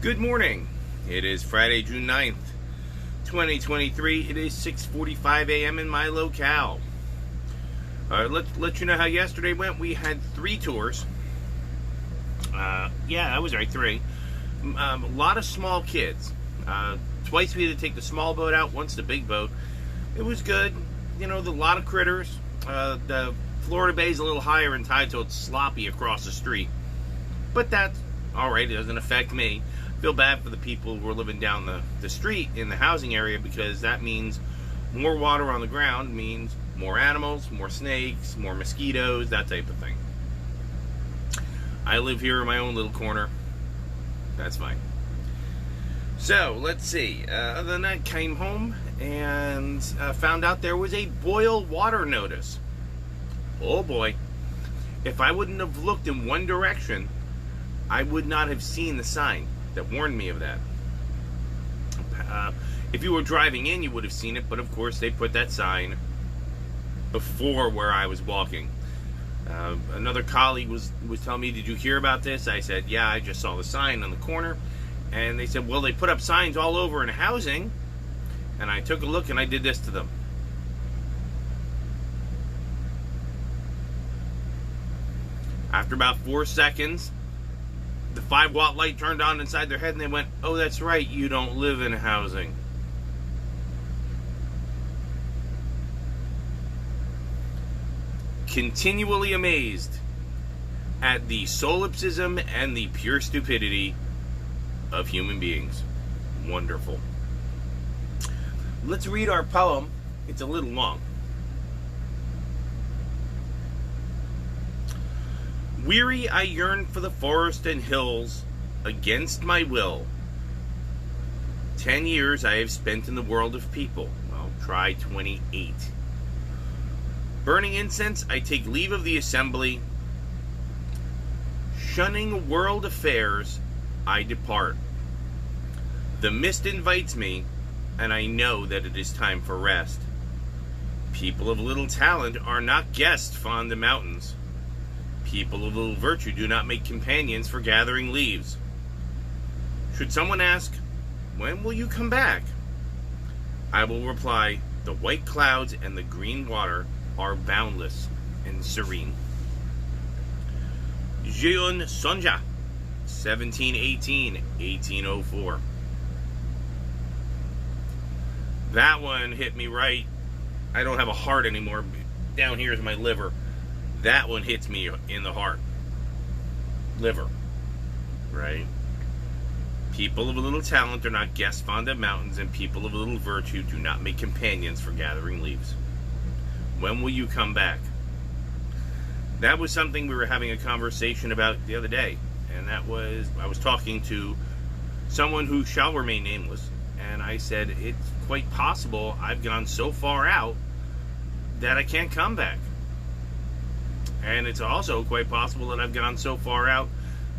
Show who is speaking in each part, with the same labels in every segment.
Speaker 1: Good morning. It is Friday, June 9th, 2023. It is 6:45 a.m. in my locale. Let's let you know how yesterday went. We had 3 tours. Yeah, I was right, 3. A lot of small kids. Twice we had to take the small boat out, once the big boat. It was good. You know, a lot of critters. The Florida Bay is a little higher in tide, so it's sloppy across the street. But that's all right. It doesn't affect me. Feel bad for the people who are living down the street in the housing area, because that means more water on the ground means more animals, more snakes, more mosquitoes, that type of thing. I live here in my own little corner. That's fine. So, let's see. Other than that, came home and found out there was a boil water notice. Oh boy. If I wouldn't have looked in one direction, I would not have seen the sign that warned me of that. If you were driving in, you would have seen it, but of course they put that sign before where I was walking. Another colleague was telling me, "Did you hear about this?" I said, "Yeah, I just saw the sign on the corner." And they said, "Well, they put up signs all over in housing." And I took a look and I did this to them. After about 4 seconds, the 5-watt light turned on inside their head and they went, "Oh, that's right, you don't live in housing." Continually amazed at the solipsism and the pure stupidity of human beings. Wonderful. Let's read our poem. It's a little long. Weary I yearn for the forest and hills, against my will. 10 years I have spent in the world of people. Well, try 28. Burning incense, I take leave of the assembly. Shunning world affairs, I depart. The mist invites me, and I know that it is time for rest. People of little talent are not guests fond of mountains. People of little virtue do not make companions for gathering leaves. Should someone ask, "When will you come back?" I will reply, the white clouds and the green water are boundless and serene. Jeon Sonja, 1718, 1804. That one hit me right. I don't have a heart anymore. Down here is my liver. That one hits me in the heart. Liver. Right? People of a little talent are not guests fond of mountains, and people of a little virtue do not make companions for gathering leaves. When will you come back? That was something we were having a conversation about the other day. And that was, I was talking to someone who shall remain nameless. And I said, it's quite possible I've gone so far out that I can't come back. And it's also quite possible that I've gone so far out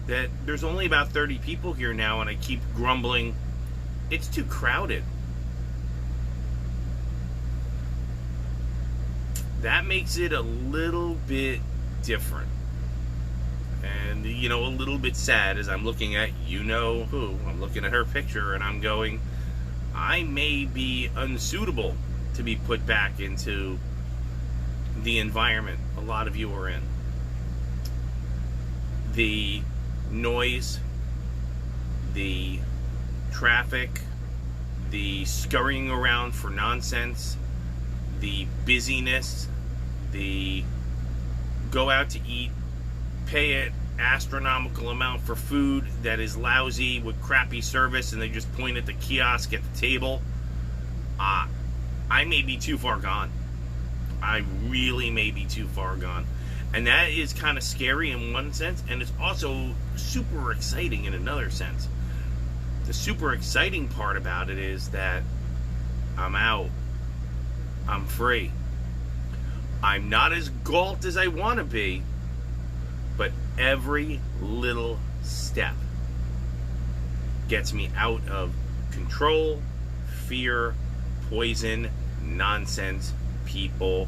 Speaker 1: that there's only about 30 people here now, and I keep grumbling, it's too crowded. That makes it a little bit different. And, you know, a little bit sad as I'm looking at you-know-who. I'm looking at her picture and I'm going, I may be unsuitable to be put back into the environment a lot of you are in. The noise, the traffic, the scurrying around for nonsense, the busyness, the go out to eat, pay an astronomical amount for food that is lousy with crappy service, and they just point at the kiosk at the table. I may be too far gone. I really may be too far gone. And that is kind of scary in one sense, and it's also super exciting in another sense. The super exciting part about it is that I'm out. I'm free. I'm not as galt as I want to be, but every little step gets me out of control, fear, poison, nonsense, people,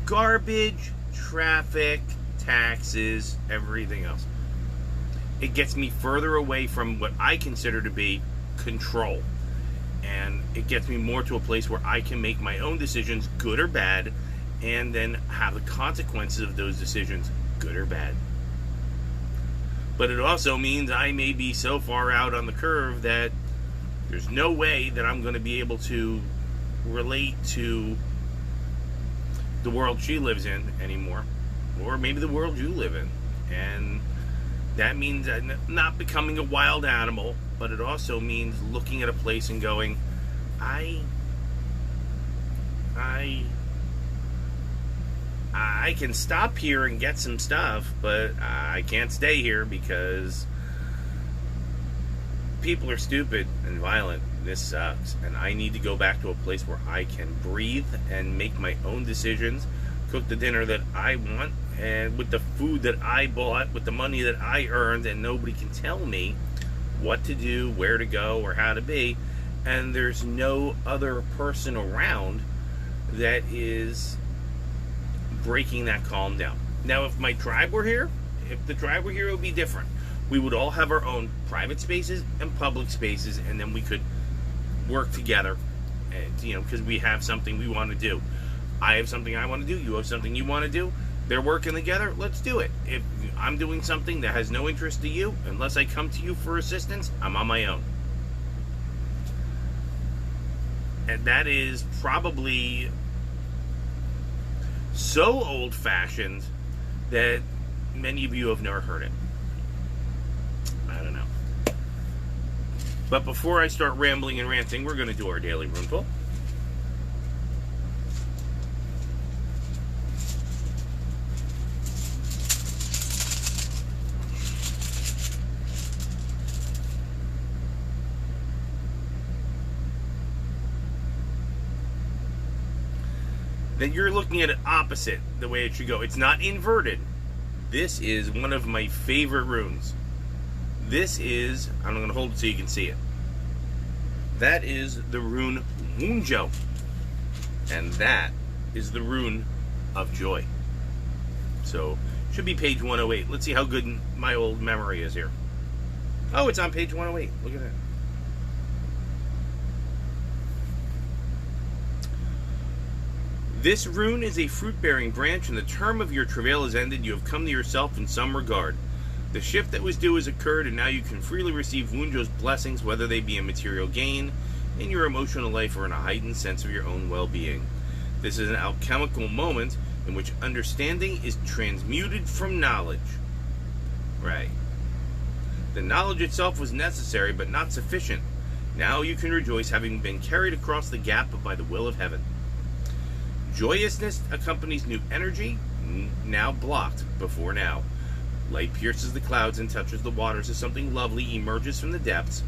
Speaker 1: garbage, traffic, taxes, everything else. it gets me further away from what I consider to be control. And it gets me more to a place where I can make my own decisions, good or bad, and then have the consequences of those decisions, good or bad. But it also means I may be so far out on the curve that there's no way that I'm going to be able to relate to the world she lives in anymore, or maybe the world you live in. And that means not becoming a wild animal, but it also means looking at a place and going, I can stop here and get some stuff, but I can't stay here because people are stupid and violent. This sucks, and I need to go back to a place where I can breathe and make my own decisions, cook the dinner that I want, and with the food that I bought, with the money that I earned, and nobody can tell me what to do, where to go, or how to be, and there's no other person around that is breaking that calm down. Now, if my tribe were here, if the tribe were here, it would be different. We would all have our own private spaces and public spaces, and then we could work together, and, because we have something we want to do. I have something I want to do, you have something you want to do, they're working together, let's do it. If I'm doing something that has no interest to you, unless I come to you for assistance, I'm on my own. And that is probably so old-fashioned that many of you have never heard it. I don't know. But before I start rambling and ranting, we're going to do our daily rune pull. Then you're looking at it opposite the way it should go. It's not inverted. This is one of my favorite runes. This is, I'm going to hold it so you can see it. That is the rune Wunjo. And that is the rune of joy. So, should be page 108. Let's see how good my old memory is here. Oh, it's on page 108. Look at that. This rune is a fruit-bearing branch, and the term of your travail is ended. You have come to yourself in some regard. The shift that was due has occurred, and now you can freely receive Wunjo's blessings, whether they be in material gain, in your emotional life, or in a heightened sense of your own well-being. This is an alchemical moment in which understanding is transmuted from knowledge. Right. The knowledge itself was necessary, but not sufficient. Now you can rejoice, having been carried across the gap by the will of heaven. Joyousness accompanies new energy, now blocked before now. Light pierces the clouds and touches the waters as something lovely emerges from the depths.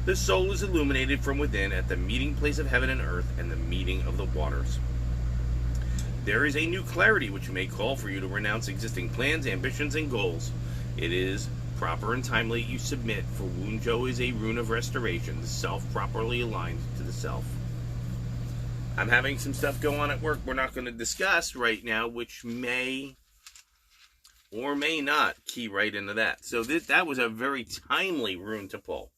Speaker 1: The soul is illuminated from within at the meeting place of heaven and earth and the meeting of the waters. There is a new clarity which may call for you to renounce existing plans, ambitions, and goals. It is proper and timely you submit, for Wunjo is a rune of restoration, the self properly aligned to the self. I'm having some stuff go on at work we're not going to discuss right now, which may or may not key right into that. So that was a very timely rune to pull.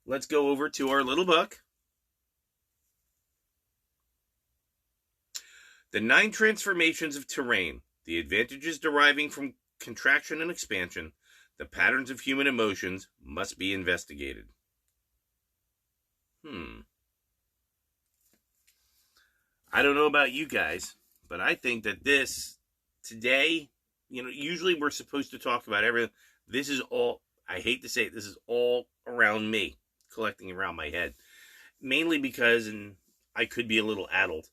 Speaker 1: Let's go over to our little book. The 9 transformations of terrain, the advantages deriving from contraction and expansion, the patterns of human emotions must be investigated. I don't know about you guys, but I think that this, today, usually we're supposed to talk about everything. This is all, I hate to say it, this is all around me, collecting around my head. Mainly because, and I could be a little addled,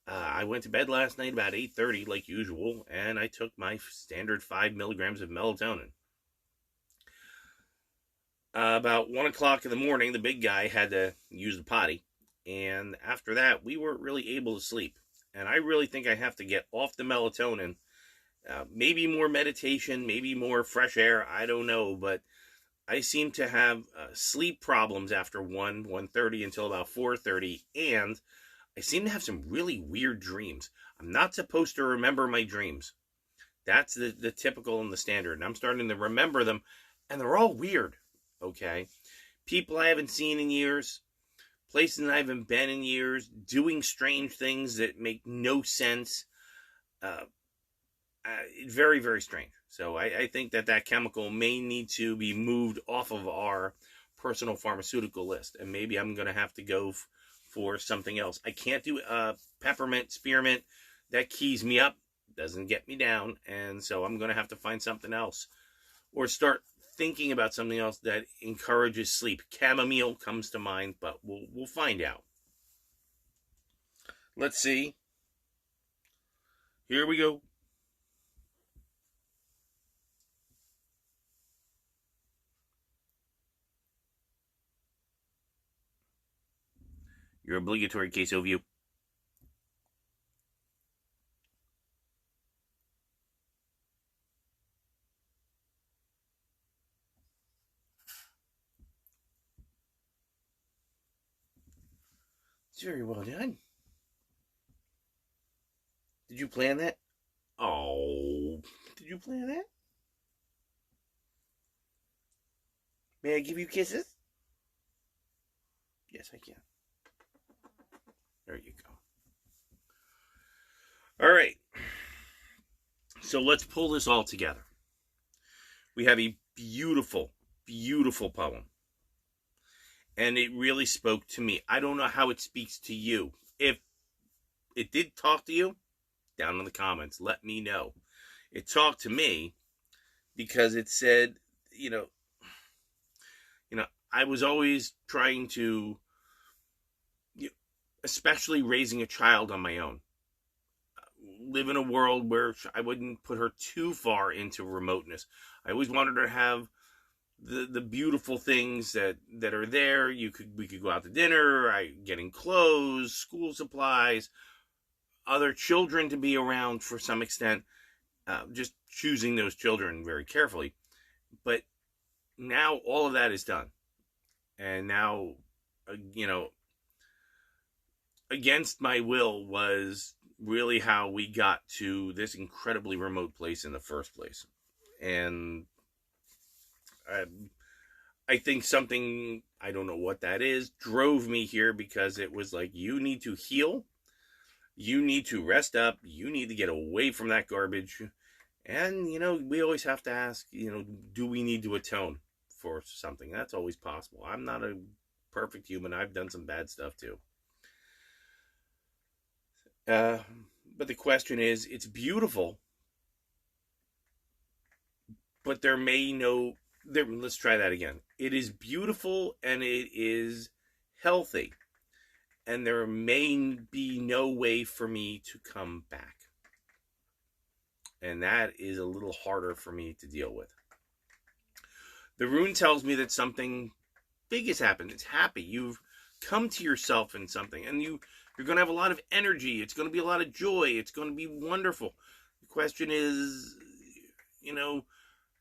Speaker 1: I went to bed last night about 8:30 like usual, and I took my standard 5 milligrams of melatonin. About 1 o'clock in the morning, the big guy had to use the potty. And after that, we weren't really able to sleep. And I really think I have to get off the melatonin. Maybe more meditation, maybe more fresh air. I don't know. But I seem to have sleep problems after 1:30 until about 4:30. And I seem to have some really weird dreams. I'm not supposed to remember my dreams. That's the typical and the standard. And I'm starting to remember them, and they're all weird. Okay. People I haven't seen in years, places I haven't been in years, doing strange things that make no sense. Uh, Very, very strange. So I think that chemical may need to be moved off of our personal pharmaceutical list. And maybe I'm going to have to go for something else. I can't do peppermint, spearmint. That keys me up, doesn't get me down. And so I'm going to have to find something else. Or start thinking about something else that encourages sleep. Chamomile comes to mind, but we'll find out. Let's see. Here we go. Your obligatory queso view. It's very well done. Did you plan that? Oh, did you plan that? May I give you kisses? Yes, I can. There you go. All right. So let's pull this all together. We have a beautiful, beautiful poem. And it really spoke to me. I don't know how it speaks to you. If it did talk to you, down in the comments, let me know. It talked to me because it said, I was always trying to, especially raising a child on my own, live in a world where I wouldn't put her too far into remoteness. I always wanted her to have the beautiful things that are there. We could go out to dinner, getting clothes, school supplies, other children to be around for some extent, just choosing those children very carefully. But now all of that is done. And now, against my will was really how we got to this incredibly remote place in the first place. And I think something, I don't know what that is, drove me here, because it was like, you need to heal. You need to rest up. You need to get away from that garbage. And, we always have to ask, do we need to atone for something? That's always possible. I'm not a perfect human. I've done some bad stuff too. But the question is, it's beautiful, but let's try that again. It is beautiful and it is healthy, and there may be no way for me to come back. And that is a little harder for me to deal with. The rune tells me that something big has happened. It's happy. You've come to yourself in something, and you're going to have a lot of energy. It's going to be a lot of joy. It's going to be wonderful. The question is,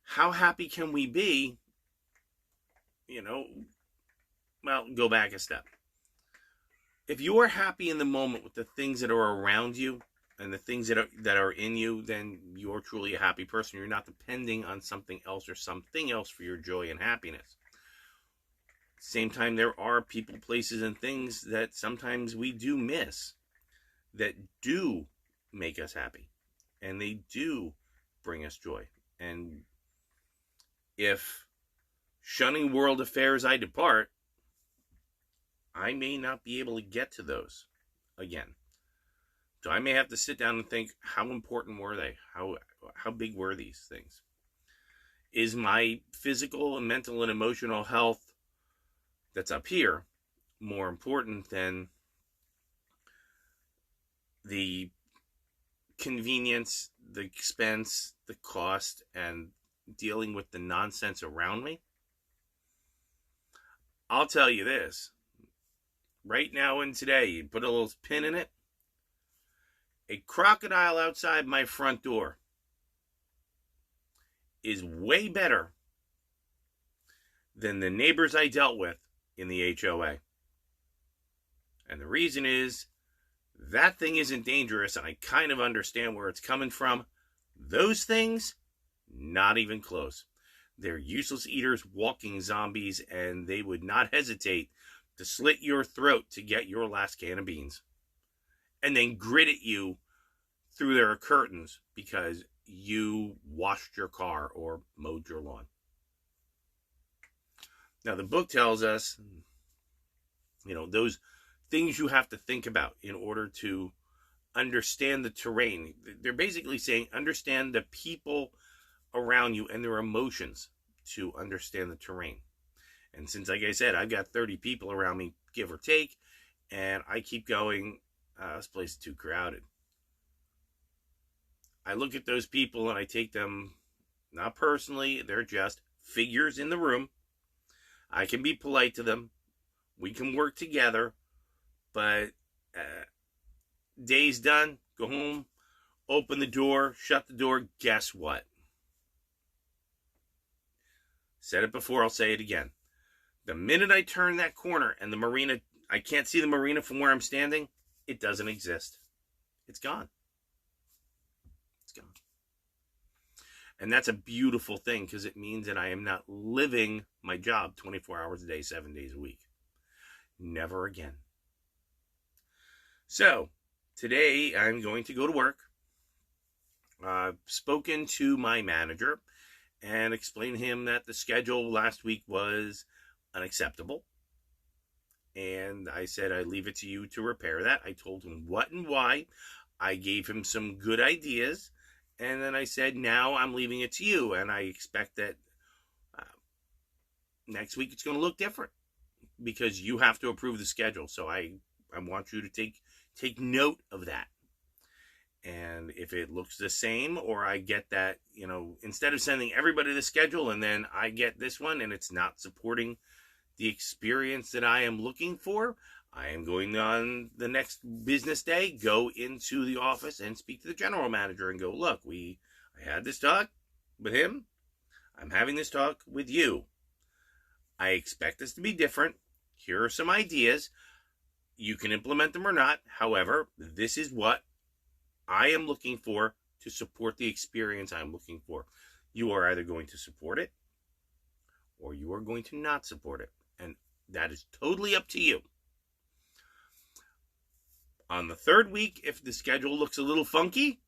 Speaker 1: how happy can we be? Well, go back a step. If you are happy in the moment with the things that are around you and the things that are in you, then you're truly a happy person. You're not depending on something else or something else for your joy and happiness. Same time, there are people, places, and things that sometimes we do miss that do make us happy, and they do bring us joy. And if shunning world affairs I depart, I may not be able to get to those again. So I may have to sit down and think, how important were they? How big were these things? Is my physical and mental and emotional health that's up here more important than the convenience, the expense, the cost, and dealing with the nonsense around me? I'll tell you this. Right now and today, you put a little pin in it. A crocodile outside my front door is way better than the neighbors I dealt with in the HOA. And the reason is, that thing isn't dangerous, and I kind of understand where it's coming from. Those things, not even close. They're useless eaters, walking zombies, and they would not hesitate to slit your throat to get your last can of beans. And then grit at you through their curtains because you washed your car or mowed your lawn. Now, the book tells us, those things you have to think about in order to understand the terrain. They're basically saying understand the people around you and their emotions to understand the terrain. And since, like I said, I've got 30 people around me, give or take, and I keep going, this place is too crowded. I look at those people and I take them, not personally, they're just figures in the room. I can be polite to them. We can work together, but day's done, go home, open the door, shut the door, guess what? Said it before, I'll say it again. The minute I turn that corner and the marina, I can't see the marina from where I'm standing, it doesn't exist. It's gone. It's gone. And that's a beautiful thing because it means that I am not living my job 24 hours a day, 7 days a week. Never again. So, today I'm going to go to work. I've spoken to my manager and explained to him that the schedule last week was unacceptable. And I said I'd leave it to you to repair that. I told him what and why. I gave him some good ideas. And then I said, now I'm leaving it to you. And I expect that next week it's going to look different because you have to approve the schedule. So I want you to take note of that. And if it looks the same, or I get that, instead of sending everybody the schedule and then I get this one and it's not supporting the experience that I am looking for, I am going on the next business day, go into the office and speak to the general manager and go, look, I had this talk with him. I'm having this talk with you. I expect this to be different. Here are some ideas. You can implement them or not. However, this is what I am looking for to support the experience I'm looking for. You are either going to support it or you are going to not support it. And that is totally up to you. On the third week, if the schedule looks a little funky,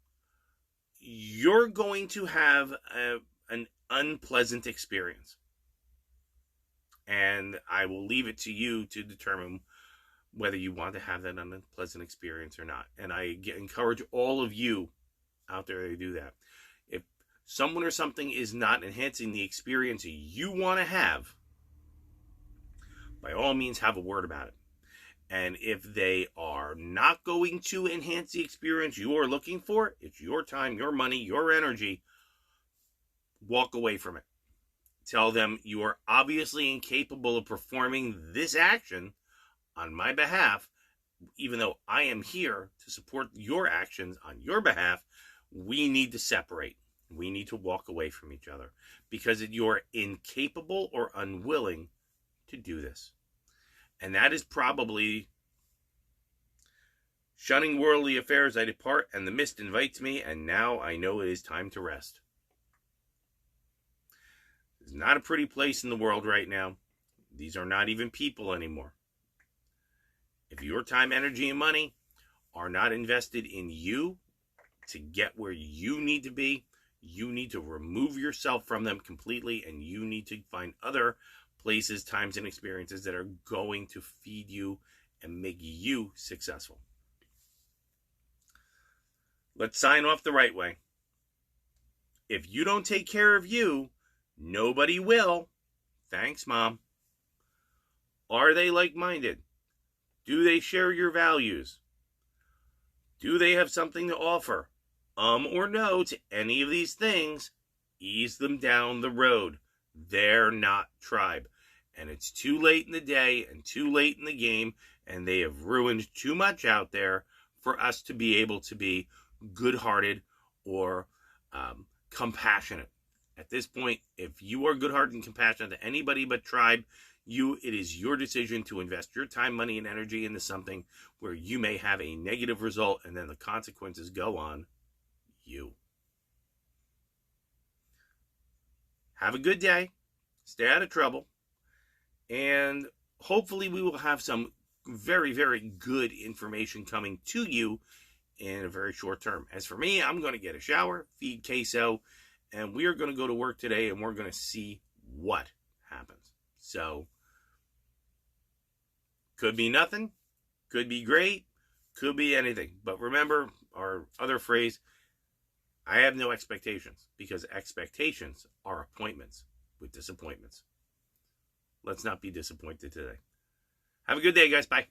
Speaker 1: you're going to have an unpleasant experience. And I will leave it to you to determine whether you want to have that unpleasant experience or not. And I encourage all of you out there to do that. If someone or something is not enhancing the experience you want to have, by all means, have a word about it. And if they are not going to enhance the experience you are looking for, it's your time, your money, your energy, walk away from it. Tell them you are obviously incapable of performing this action on my behalf, even though I am here to support your actions on your behalf. We need to separate. We need to walk away from each other because you're incapable or unwilling to do this. And that is probably shunning worldly affairs I depart, and the mist invites me, and now I know it is time to rest. It's not a pretty place in the world right now. These are not even people anymore. If your time, energy, and money are not invested in you to get where you need to be, you need to remove yourself from them completely, and you need to find other places, times, and experiences that are going to feed you and make you successful. Let's sign off the right way. If you don't take care of you, nobody will. Thanks, Mom. Are they like-minded? Do they share your values? Do they have something to offer? Or no to any of these things? Ease them down the road. They're not tribe. And it's too late in the day and too late in the game, and they have ruined too much out there for us to be able to be good-hearted or compassionate. At this point, if you are good-hearted and compassionate to anybody but tribe, it is your decision to invest your time, money, and energy into something where you may have a negative result, and then the consequences go on you. Have a good day. Stay out of trouble. And hopefully we will have some very, very good information coming to you in a very short term. As for me, I'm going to get a shower, feed queso, and we are going to go to work today, and we're going to see what happens. So, could be nothing, could be great, could be anything. But remember our other phrase, I have no expectations, because expectations are appointments with disappointments. Let's not be disappointed today. Have a good day, guys. Bye.